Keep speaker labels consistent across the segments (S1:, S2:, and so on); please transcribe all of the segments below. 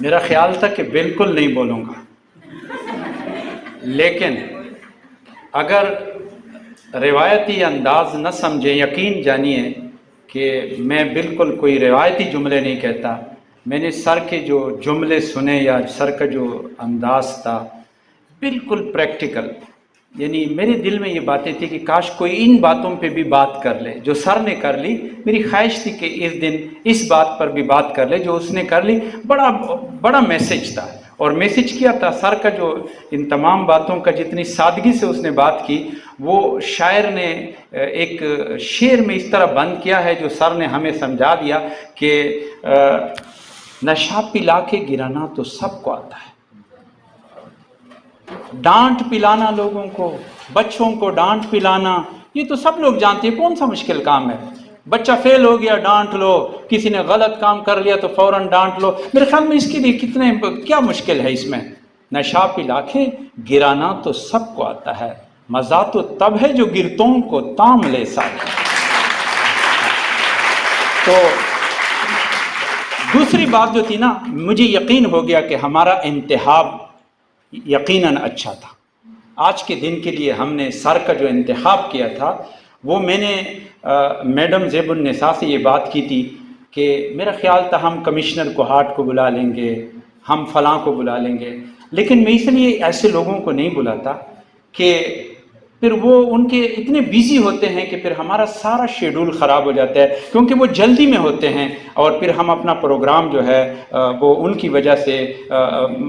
S1: میرا خیال تھا کہ بالکل نہیں بولوں گا، لیکن اگر روایتی انداز نہ سمجھیں، یقین جانیے کہ میں بالکل کوئی روایتی جملے نہیں کہتا. میں نے سر کے جو جملے سنے یا سر کا جو انداز تھا بالکل پریکٹیکل، یعنی میرے دل میں یہ باتیں تھی کہ کاش کوئی ان باتوں پہ بھی بات کر لے جو سر نے کر لی. میری خواہش تھی کہ اس دن اس بات پر بھی بات کر لے جو اس نے کر لی. بڑا بڑا میسج تھا، اور میسج کیا تھا سر کا، جو ان تمام باتوں کا جتنی سادگی سے اس نے بات کی، وہ شاعر نے ایک شعر میں اس طرح بند کیا ہے جو سر نے ہمیں سمجھا دیا کہ نشہ پلا کے گرانا تو سب کو آتا ہے، ڈانٹ پلانا لوگوں کو، بچوں کو ڈانٹ پلانا یہ تو سب لوگ جانتے ہیں، کون سا مشکل کام ہے. بچہ فیل ہو گیا ڈانٹ لو، کسی نے غلط کام کر لیا تو فوراً ڈانٹ لو. میرے خیال میں اس کے لیے کیا مشکل ہے اس میں. نشہ پلا کے گرانا تو سب کو آتا ہے، مزہ تو تب ہے جو گرتوں کو تام لے سکے. تو دوسری بات جو تھی نا، مجھے یقین ہو گیا کہ ہمارا انتخاب یقیناً اچھا تھا. آج کے دن کے لیے ہم نے سر کا جو انتخاب کیا تھا، وہ میں نے میڈم زیب النساء سے یہ بات کی تھی کہ میرا خیال تھا ہم کمشنر کو ہارٹ کو بلا لیں گے، ہم فلاں کو بلا لیں گے، لیکن میں اس لیے ایسے لوگوں کو نہیں بلاتا کہ پھر وہ ان کے اتنے بیزی ہوتے ہیں کہ پھر ہمارا سارا شیڈول خراب ہو جاتا ہے، کیونکہ وہ جلدی میں ہوتے ہیں اور پھر ہم اپنا پروگرام جو ہے وہ ان کی وجہ سے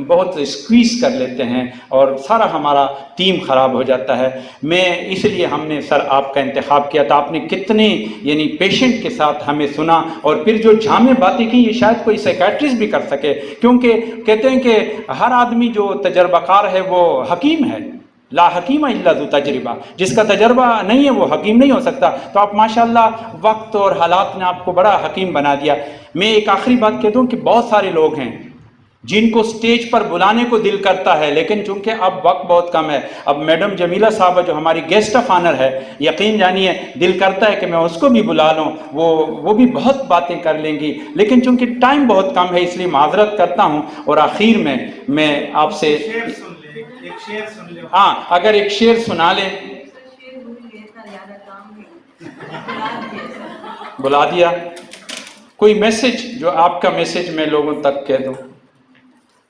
S1: بہت اسکویز کر لیتے ہیں اور سارا ہمارا ٹیم خراب ہو جاتا ہے. میں اس لیے ہم نے سر آپ کا انتخاب کیا تھا. آپ نے کتنے یعنی پیشنٹ کے ساتھ ہمیں سنا، اور پھر جو جامع باتیں کی یہ شاید کوئی سائیکیٹرسٹ بھی کر سکے، کیونکہ کہتے ہیں کہ ہر آدمی جو تجربہ کار ہے وہ حکیم ہے. لا حکیم الا ذو تجربہ، جس کا تجربہ نہیں ہے وہ حکیم نہیں ہو سکتا. تو آپ ماشاءاللہ وقت اور حالات نے آپ کو بڑا حکیم بنا دیا. میں ایک آخری بات کہہ دوں کہ بہت سارے لوگ ہیں جن کو سٹیج پر بلانے کو دل کرتا ہے، لیکن چونکہ اب وقت بہت کم ہے. اب میڈم جمیلہ صاحبہ جو ہماری گیسٹ آف آنر ہے، یقین جانیے دل کرتا ہے کہ میں اس کو بھی بلا لوں، وہ بھی بہت باتیں کر لیں گی، لیکن چونکہ ٹائم بہت کم ہے اس لیے معذرت کرتا ہوں. اور آخر میں آپ سے ہاں اگر ایک شعر سنا لیں. بلا دیا. کوئی میسج جو آپ کا میسج میں لوگوں تک کہہ دوں.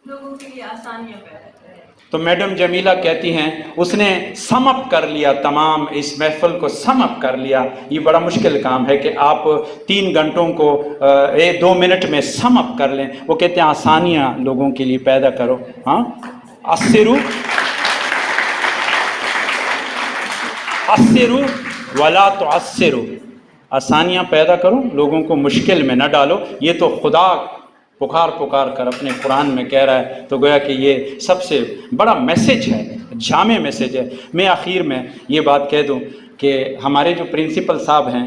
S2: لوگوں کے لیے آسانیاں پیدا کریں.
S1: تو میڈم جمیلہ کہتی ہیں اس نے سم اپ کر لیا، تمام اس محفل کو سم اپ کر لیا. یہ بڑا مشکل کام ہے کہ آپ 3 گھنٹوں کو 2 منٹ میں سم اپ کر لیں. وہ کہتے ہیں آسانیاں لوگوں کے لیے پیدا کرو. ہاں اسرو ولا تعسرو، آسانیاں پیدا کرو، لوگوں کو مشکل میں نہ ڈالو. یہ تو خدا پکار کر اپنے قرآن میں کہہ رہا ہے، تو گویا کہ یہ سب سے بڑا میسج ہے، جامع میسج ہے. میں آخر میں یہ بات کہہ دوں کہ ہمارے جو پرنسپل صاحب ہیں،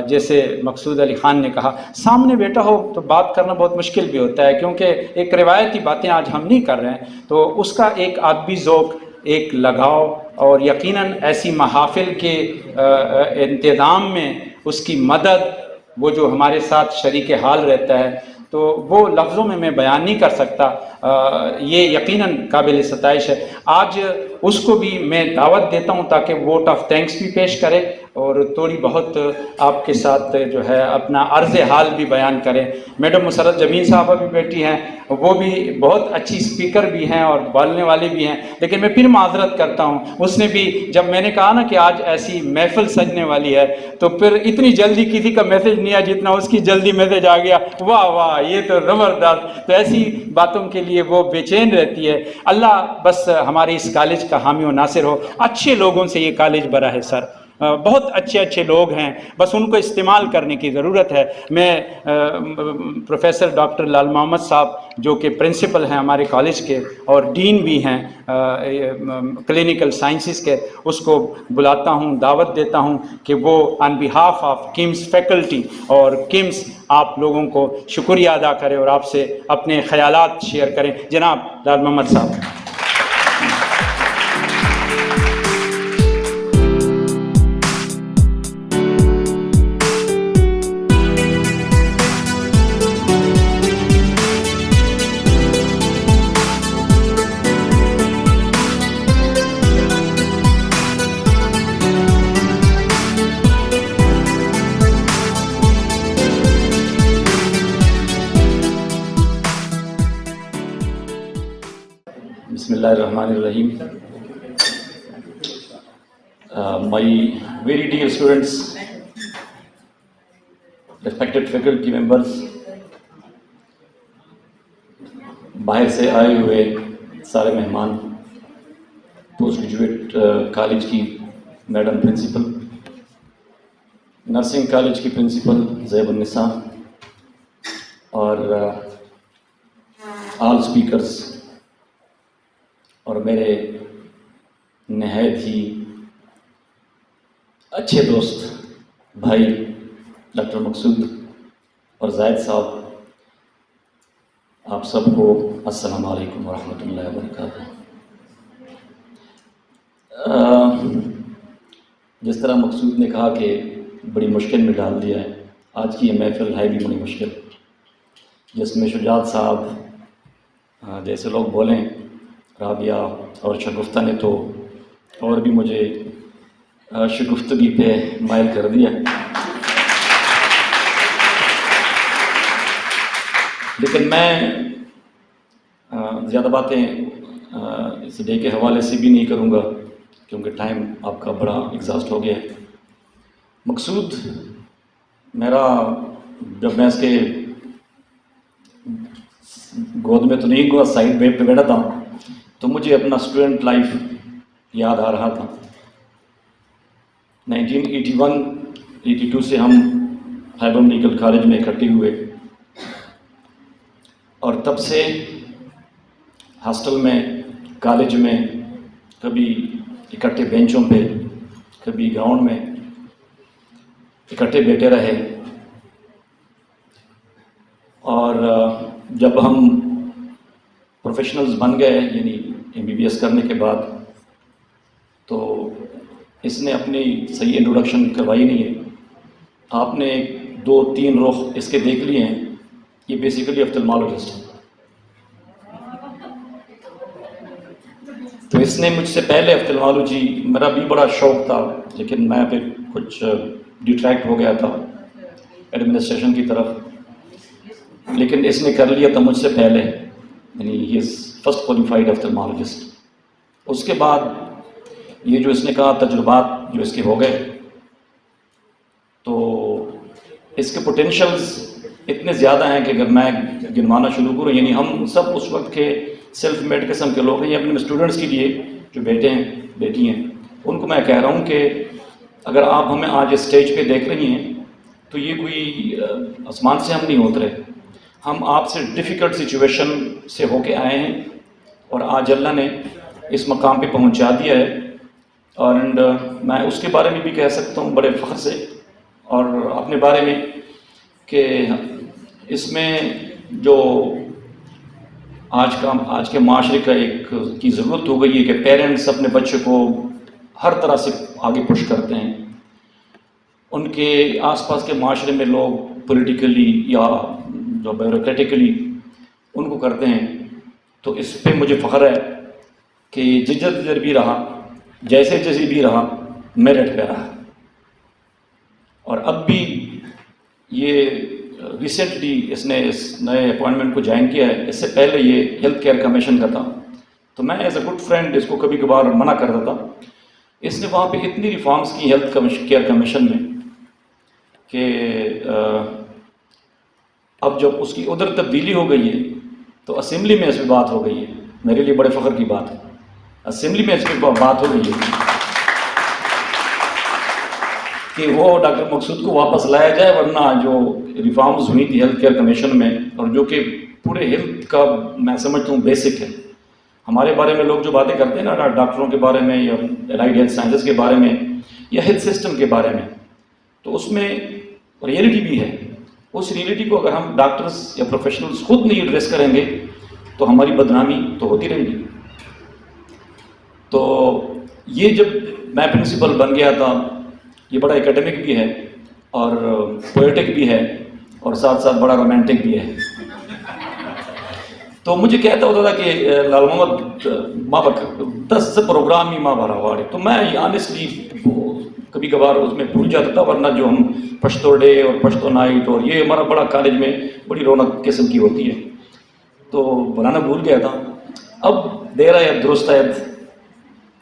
S1: جیسے مقصود علی خان نے کہا، سامنے بیٹا ہو تو بات کرنا بہت مشکل بھی ہوتا ہے، کیونکہ ایک روایتی باتیں آج ہم نہیں کر رہے ہیں، تو اس کا ایک ادبی ذوق، ایک لگاؤ، اور یقیناً ایسی محافل کے انتظام میں اس کی مدد، وہ جو ہمارے ساتھ شریک حال رہتا ہے، تو وہ لفظوں میں بیان نہیں کر سکتا. یہ یقیناً قابل ستائش ہے. آج اس کو بھی میں دعوت دیتا ہوں تاکہ ووٹ آف تھینکس بھی پیش کرے اور تھوڑی بہت آپ کے ساتھ جو ہے اپنا عرض حال بھی بیان کریں. میڈم مسرت جمیل صاحبہ بھی بیٹھی ہیں، وہ بھی بہت اچھی اسپیکر بھی ہیں اور بولنے والے بھی ہیں، لیکن میں پھر معذرت کرتا ہوں. اس نے بھی جب میں نے کہا نا کہ آج ایسی محفل سجنے والی ہے، تو پھر اتنی جلدی کسی کا میسج نہیں آیا جتنا اس کی جلدی میسج آ گیا. واہ واہ، یہ تو زبردست. تو ایسی باتوں کے لیے وہ بے چین رہتی ہے. اللہ بس ہمارے اس کالج کا حامی و ناصر ہو. اچھے لوگوں سے یہ کالج بھرا ہے سر، بہت اچھے لوگ ہیں، بس ان کو استعمال کرنے کی ضرورت ہے. میں پروفیسر ڈاکٹر لال محمد صاحب جو کہ پرنسپل ہیں ہمارے کالج کے اور ڈین بھی ہیں کلینکل سائنسز کے، اس کو بلاتا ہوں، دعوت دیتا ہوں کہ وہ آن بیہاف آف کمس فیکلٹی اور کمس آپ لوگوں کو شکریہ ادا کرے اور آپ سے اپنے خیالات شیئر کریں. جناب لال محمد صاحب.
S3: Bismillahirrahmanirrahim. My very dear students, respected faculty members, باہر سے آئے ہوئے سارے مہمان، پوسٹ گریجویٹ کالج کی میڈم پرنسپل، نرسنگ کالج کی پرنسپل زیب النساء، اور آل اسپیکرز، اور میرے نہایت ہی اچھے دوست بھائی ڈاکٹر مقصود اور زاہد صاحب، آپ سب کو السلام علیکم ورحمۃ اللہ وبرکاتہ۔ جس طرح مقصود نے کہا کہ بڑی مشکل میں ڈال دیا ہے، آج کی یہ محفل ہے بھی بڑی مشکل، جس میں شجاعت صاحب جیسے لوگ بولیں، رابعہ اور شگفتہ نے تو اور بھی مجھے شگفتگی پہ مائل کر دیا، لیکن میں زیادہ باتیں اس ڈے کے حوالے سے بھی نہیں کروں گا کیونکہ ٹائم آپ کا بڑا ایگزاسٹ ہو گیا ہے۔ مقصود میرا، جب میں اس کے گود میں تو نہیں ہوا، سائڈ ویب پہ بیٹھا تھا، تو مجھے اپنا اسٹوڈنٹ لائف یاد آ رہا تھا۔ 1981-82 سے ہم خیبر میڈیکل کالج میں اکٹھے ہوئے، اور تب سے ہاسٹل میں، کالج میں، کبھی اکٹھے بینچوں پہ، کبھی گراؤنڈ میں اکٹھے بیٹھے رہے، اور جب ہم پروفیشنلز بن گئے، یعنی MBBS کرنے کے بعد، تو اس نے اپنی صحیح انٹروڈکشن کروائی نہیں ہے۔ آپ نے 2-3 رخ اس کے دیکھ لیے ہیں، یہ بیسیکلی آفٹلمالوجسٹ ہے۔ تو اس نے مجھ سے پہلے آفٹلمالوجی، میرا بھی بڑا شوق تھا لیکن میں پھر کچھ ڈیٹریکٹ ہو گیا تھا ایڈمنسٹریشن کی طرف، لیکن اس نے کر لیا تھا مجھ سے پہلے، یعنی ہی از فرسٹ کوالیفائڈ آفٹلمالوجسٹ۔ اس کے بعد یہ جو اس نے کہا تجربات جو اس کے ہو گئے، تو اس کے پوٹینشلز اتنے زیادہ ہیں کہ اگر میں گنوانا شروع کروں، یعنی ہم سب اس وقت کے سیلف میڈ قسم کے لوگ ہیں۔ یہ اپنے اسٹوڈنٹس کے لیے جو بیٹے ہیں، بیٹی ہیں، ان کو میں کہہ رہا ہوں کہ اگر آپ ہمیں آج اسٹیج پہ دیکھ رہی ہیں تو یہ کوئی آسمان سے ہم نہیں اترے، ہم آپ سے ڈیفیکلٹ سچویشن سے ہو کے آئے ہیں، اور آج اللہ نے اس مقام پہ پہنچا دیا ہے۔ اور میں اس کے بارے میں بھی کہہ سکتا ہوں بڑے فخر سے، اور اپنے بارے میں، کہ اس میں جو آج کے معاشرے کا ایک کی ضرورت ہو گئی ہے کہ پیرنٹس اپنے بچے کو ہر طرح سے آگے پش کرتے ہیں۔ ان کے آس پاس کے معاشرے میں لوگ پولیٹیکلی یا جو بیوروکریٹیکلی ان کو کرتے ہیں، تو اس پہ مجھے فخر ہے کہ جدھر بھی رہا، جیسے بھی رہا، میرٹ پہ رہا۔ اور اب بھی یہ ریسنٹلی اس نے اس نئے اپوائنٹمنٹ کو جوائن کیا ہے، اس سے پہلے یہ ہیلتھ کیئر کمیشن کا تھا، تو میں ایز اے گڈ فرینڈ اس کو کبھی کبھار منع کرتا تھا۔ اس نے وہاں پہ اتنی ریفارمز کی ہیلتھ کیئر کمیشن میں کہ اب جب اس کی ادھر تبدیلی ہو گئی ہے تو اسمبلی میں اس پہ بات ہو گئی ہے۔ میرے لیے بڑے فخر کی بات ہے، اسمبلی میں اس پہ بات ہو گئی ہے کہ وہ ڈاکٹر مقصود کو واپس لایا جائے، ورنہ جو ریفارمز ہوئی تھی ہیلتھ کیئر کمیشن میں، اور جو کہ پورے ہیلتھ کا میں سمجھتا ہوں بیسک ہے۔ ہمارے بارے میں لوگ جو باتیں کرتے ہیں نا، ڈاکٹروں کے بارے میں یا الائڈ ہیلتھ سائنسز کے بارے میں یا ہیلتھ سسٹم کے بارے میں، تو اس میں ریئلٹی بھی ہے۔ اس ریئلٹی کو اگر ہم ڈاکٹرز یا پروفیشنلز خود نہیں ایڈریس کریں گے تو ہماری بدنامی تو ہوتی رہے گی۔ تو یہ جب میں پرنسپل بن گیا تھا، یہ بڑا اکیڈمک بھی ہے اور پوئٹک بھی ہے اور ساتھ ساتھ بڑا رومانٹک بھی ہے۔ تو مجھے کہتا ہوتا تھا کہ لال محمد ماں 10 پروگرام ہی ماں بھرا ہوا، تو میں آنیسٹلی کبھی کبھار اس میں بھول جاتا تھا، ورنہ جو ہم پشتو ڈے اور پشتو نائٹ اور یہ ہمارا بڑا کالج میں بڑی رونق قسم کی ہوتی ہے، تو بنانا بھول گیا تھا۔ اب دیر آید درست آید،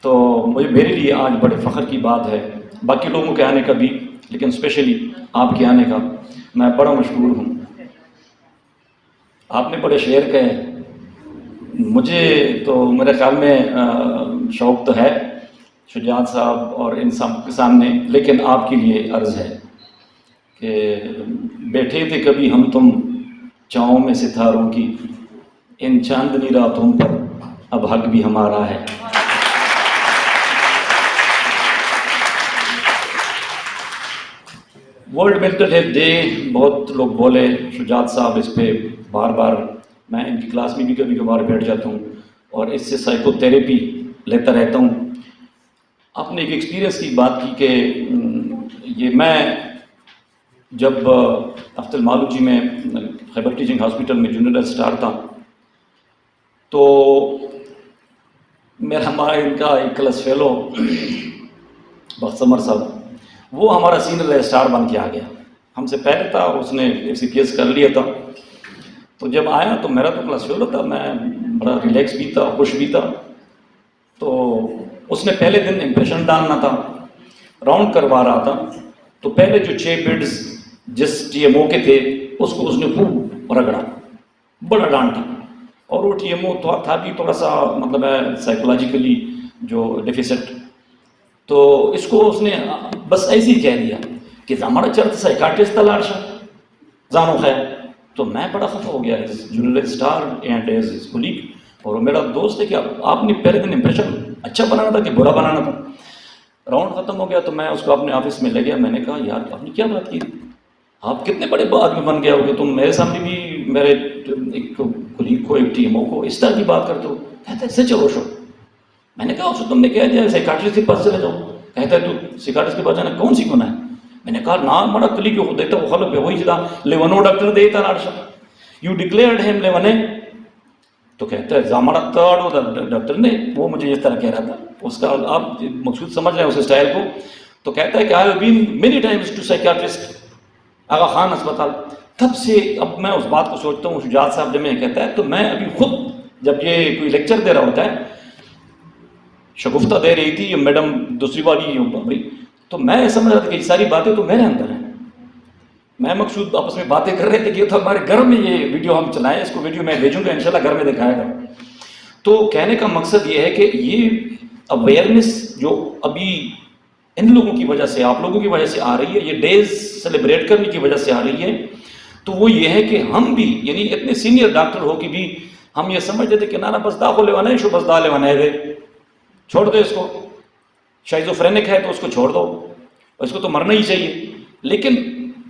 S3: تو میرے لیے آج بڑے فخر کی بات ہے، باقی لوگوں کے آنے کا بھی، لیکن اسپیشلی آپ کے آنے کا میں بڑا مشکور ہوں۔ آپ نے بڑے شعر کہے، مجھے تو میرے خیال میں شوق تو ہے شجاعت صاحب اور ان سب کے سامنے، لیکن آپ کے لیے عرض ہے کہ بیٹھے تھے کبھی ہم تم چاؤں میں ستاروں کی، ان چاندنی راتوں پر اب حق بھی ہمارا ہے۔ ورلڈ مینٹل ہیلتھ ڈے، بہت لوگ بولے شجاعت صاحب اس پہ بار بار، میں ان کی کلاس میں بھی کبھی کبھار بیٹھ جاتا ہوں اور اس سے سائیکو تھیراپی لیتا رہتا ہوں۔ آپ نے ایک ایکسپیرینس کی بات کی کہ یہ میں جب افتالمالوجی میں خیبر ٹیچنگ ہاسپٹل میں جونیئر رجسٹرار تھا، تو ہمارا ان کا ایک کلاس فیلو بخت عمر صاحب، وہ ہمارا سینئر رجسٹرار بن کے آ گیا، ہم سے پہلے تھا، اس نے FCPS کر لیا تھا۔ تو جب آیا تو میرا تو کلاس فیلو تھا، میں بڑا ریلیکس بھی تھا، خوش بھی تھا۔ تو اس نے پہلے دن امپریشن ڈالنا تھا، راؤنڈ کروا رہا تھا، تو پہلے جو 6 بیڈز جس TMO کے تھے اس کو اس نے خوب رگڑا، بڑا ڈانٹا، اور وہ TMO تھا بھی تھوڑا سا مطلب ہے سائیکولوجیکلی جو ڈیفیسٹ، تو اس کو اس نے بس ایسے ہی کہہ دیا کہ ہمارا چرچ سائیکاٹرسٹ تھا لارشا زانو خیر۔ تو میں بڑا خفا ہو گیا، as junior star and as colleague, اور وہ میرا دوست ہے کہ آپ نے پہلے دن امپریشن اچھا بنانا تھا کہ برا بنانا تھا۔ راؤنڈ ختم ہو گیا تو میں اس کو اپنے آفس میں لے گیا، میں نے کہا یار آپ نے کیا بات کی، آپ کتنے بڑے آدمی بن گیا ہو کہ تم میرے سامنے بھی میرے ایک کولیگ کو، ایک TMO کو اس طرح کی بات کرتے ہو۔ کہتا ہے سچ ہے وہ شو۔ میں نے کہا اس کو تم نے کہہ دیا سائیکاٹرسٹ کے پاس چلے جاؤ۔ کہتا ہے تو سائیکاٹرسٹ کے پاس جانا کون سی گناہ ہے؟ میں نے کہا نام بڑا کلی کو دیتا وہ خلق ہے وہی جدا لیونو ڈاکٹر دیتا لارشا یو ڈکلیئرڈ ہم لیونے۔ تو کہتا ہے زامڑا تھرڈ ڈاکٹر نے، وہ مجھے اس طرح کہہ رہا تھا، اس کا آپ مقصود سمجھ رہے ہیں اس اسٹائل کو۔ تو کہتا ہے کہ I have been many times to psychiatrist Aga Khan اسپتال۔ تب سے اب میں اس بات کو سوچتا ہوں، شجاعت صاحب جب میں کہتا ہے تو میں ابھی خود جب یہ کوئی لیکچر دے رہا ہوتا ہے، شگفتہ دے رہی تھی یہ میڈم دوسری والی، تو میں سمجھ رہا تھا کہ یہ ساری باتیں تو میرے اندر ہیں، میں مقصود آپس میں باتیں کر رہے تھے کہ تو ہمارے گھر میں یہ ویڈیو ہم چلائیں، اس کو ویڈیو میں بھیجوں گا انشاءاللہ گھر میں دکھائے گا۔ تو کہنے کا مقصد یہ ہے کہ یہ اویئرنیس جو ابھی ان لوگوں کی وجہ سے، آپ لوگوں کی وجہ سے آ رہی ہے، یہ ڈیز سیلیبریٹ کرنے کی وجہ سے آ رہی ہے، تو وہ یہ ہے کہ ہم بھی یعنی اتنے سینئر ڈاکٹر ہو کہ بھی ہم یہ سمجھتے تھے کہ نانا بس دا کو لیوانا ہے شو بس دا لیوانا ہے، چھوڑ دو اس کو، شائزوفرینک ہے تو اس کو چھوڑ دو، اس کو تو مرنا ہی چاہیے۔ لیکن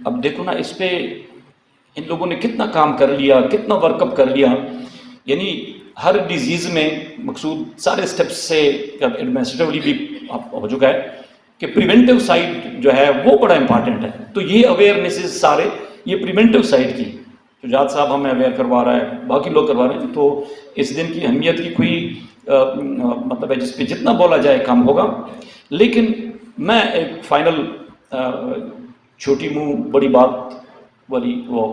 S3: اب دیکھو نا اس پہ ان لوگوں نے کتنا کام کر لیا، کتنا ورک اپ کر لیا، یعنی ہر ڈیزیز میں مقصود سارے سٹیپس سے ایڈمنسٹریٹولی بھی ہو چکا ہے کہ پریونٹیو سائڈ جو ہے وہ بڑا امپارٹنٹ ہے۔ تو یہ اویئرنیسز سارے یہ پریونٹیو سائڈ کی شجاعت صاحب ہمیں اویئر کروا رہا ہے، باقی لوگ کروا رہے ہیں، تو اس دن کی اہمیت کی کوئی مطلب ہے جس پہ جتنا بولا جائے کم ہوگا۔ لیکن میں ایک فائنل چھوٹی منہ بڑی بات والی وہ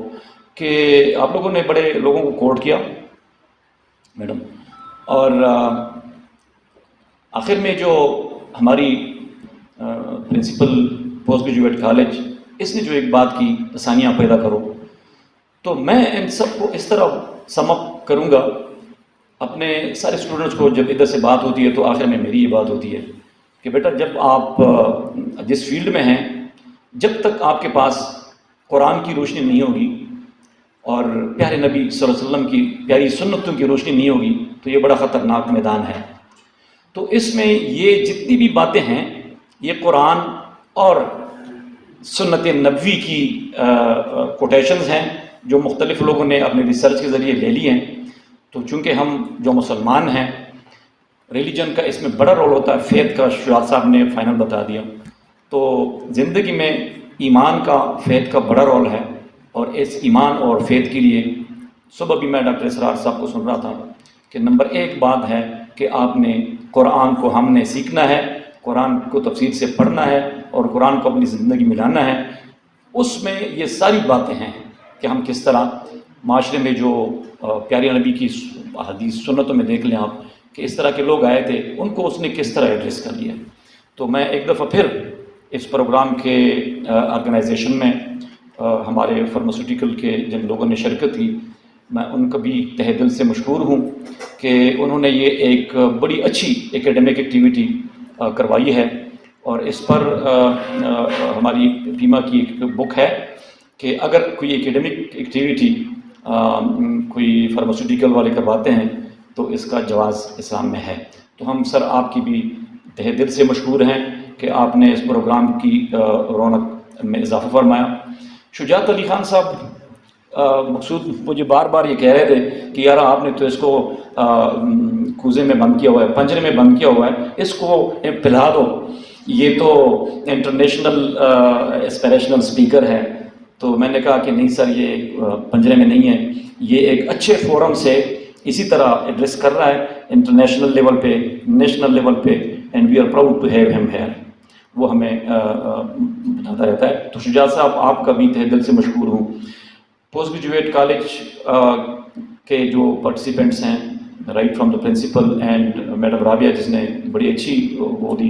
S3: کہ آپ لوگوں نے بڑے لوگوں کو کوٹ کیا میڈم، اور آخر میں جو ہماری پرنسپل پوسٹ گریجویٹ کالج اس نے جو ایک بات کی آسانیاں پیدا کرو، تو میں ان سب کو اس طرح سم اپ کروں گا اپنے سارے اسٹوڈنٹس کو۔ جب ادھر سے بات ہوتی ہے تو آخر میں میری یہ بات ہوتی ہے کہ بیٹا جب آپ جس فیلڈ میں ہیں، جب تک آپ کے پاس قرآن کی روشنی نہیں ہوگی اور پیارے نبی صلی اللہ علیہ وسلم کی پیاری سنتوں کی روشنی نہیں ہوگی تو یہ بڑا خطرناک میدان ہے۔ تو اس میں یہ جتنی بھی باتیں ہیں یہ قرآن اور سنت نبوی کی کوٹیشنز ہیں جو مختلف لوگوں نے اپنے ریسرچ کے ذریعے لے لی ہیں۔ تو چونکہ ہم جو مسلمان ہیں، ریلیجن کا اس میں بڑا رول ہوتا ہے، فیتھ کا شجاعت صاحب نے فائنل بتا دیا، تو زندگی میں ایمان کا، فیتھ کا بڑا رول ہے، اور اس ایمان اور فیتھ کے لیے صبح بھی میں ڈاکٹر اسرار صاحب کو سن رہا تھا کہ نمبر 1 بات ہے کہ آپ نے قرآن کو ہم نے سیکھنا ہے، قرآن کو تفصیل سے پڑھنا ہے اور قرآن کو اپنی زندگی میں لانا ہے۔ اس میں یہ ساری باتیں ہیں کہ ہم کس طرح معاشرے میں جو پیارے نبی کی حدیث سنتوں میں دیکھ لیں آپ کہ اس طرح کے لوگ آئے تھے، ان کو اس نے کس طرح ایڈریس کر لیا. تو میں ایک دفعہ پھر اس پروگرام کے آرگنائزیشن میں ہمارے فارماسیوٹیکل کے جن لوگوں نے شرکت کی، میں ان کا بھی تہ دل سے مشکور ہوں کہ انہوں نے یہ ایک بڑی اچھی ایکیڈمک ایکٹیویٹی کروائی ہے. اور اس پر ہماری فیما کی ایک بک ہے کہ اگر کوئی ایکیڈمک ایکٹیویٹی کوئی فارماسیوٹیکل والے کرواتے ہیں تو اس کا جواز اسلام میں ہے. تو ہم سر آپ کی بھی تہ دل سے مشکور ہیں کہ آپ نے اس پروگرام کی رونق میں اضافہ فرمایا. شجاعت علی خان صاحب مقصود مجھے بار بار یہ کہہ رہے تھے کہ یار آپ نے تو اس کو کوزے میں بند کیا ہوا ہے، پنجرے میں بند کیا ہوا ہے، اس کو پلا دو، یہ تو انٹرنیشنل اسپیریشنل اسپیکر ہے. تو میں نے کہا کہ نہیں سر، یہ پنجرے میں نہیں ہے، یہ ایک اچھے فورم سے اسی طرح ایڈریس کر رہا ہے انٹرنیشنل لیول پہ، نیشنل لیول پہ، and we are proud to have him here. وہ ہمیں بتاتا رہتا ہے. تو شجاعت صاحب آپ کا بھی تہ دل سے مشکور ہوں. پوسٹ گریجویٹ کالج کے جو پارٹیسپینٹس ہیں، right from the principal and madam Rabia جس نے بڑی اچھی وہ دی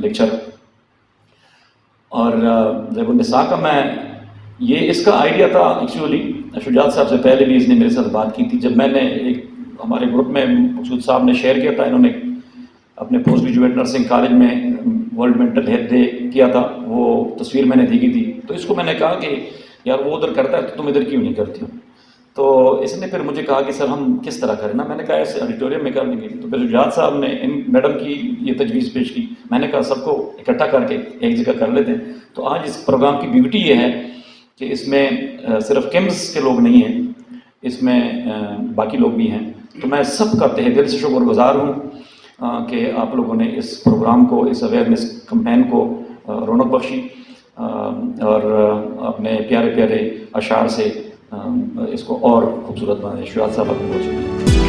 S3: لیکچر، اور ریب النساء کا میں یہ اس کا آئیڈیا تھا ایکچولی شجاعت صاحب سے پہلے بھی اس نے میرے ساتھ بات کی تھی. جب میں نے ایک ہمارے گروپ میں مقصود صاحب نے شیئر کیا تھا، انہوں نے اپنے پوسٹ گریجویٹ نرسنگ کالج میں ورلڈ مینٹل ہیلتھ ڈے کیا تھا، وہ تصویر میں نے دیکھی تھی. تو اس کو میں نے کہا کہ یار وہ ادھر کرتا ہے تو تم ادھر کیوں نہیں کرتی ہو. تو اس نے پھر مجھے کہا کہ سر ہم کس طرح کریں نا. میں نے کہا اس آڈیٹوریم میں کر لیں گے. تو پھر شجاعت صاحب نے ان میڈم کی یہ تجویز پیش کی. میں نے کہا سب کو اکٹھا کر کے ایک جگہ کر لیتے ہیں. تو آج اس پروگرام کی بیوٹی یہ ہے کہ اس میں صرف کیمز کے لوگ نہیں ہیں، اس میں باقی لوگ بھی ہیں. تو میں سب کا تہ دل سے شکر گزار ہوں کہ آپ لوگوں نے اس پروگرام کو، اس اویئرنیس کمپین کو رونق بخشی اور اپنے پیارے پیارے اشعار سے اس کو اور خوبصورت بنائے. شجاعت صاحب آپ کو بہت شکریہ.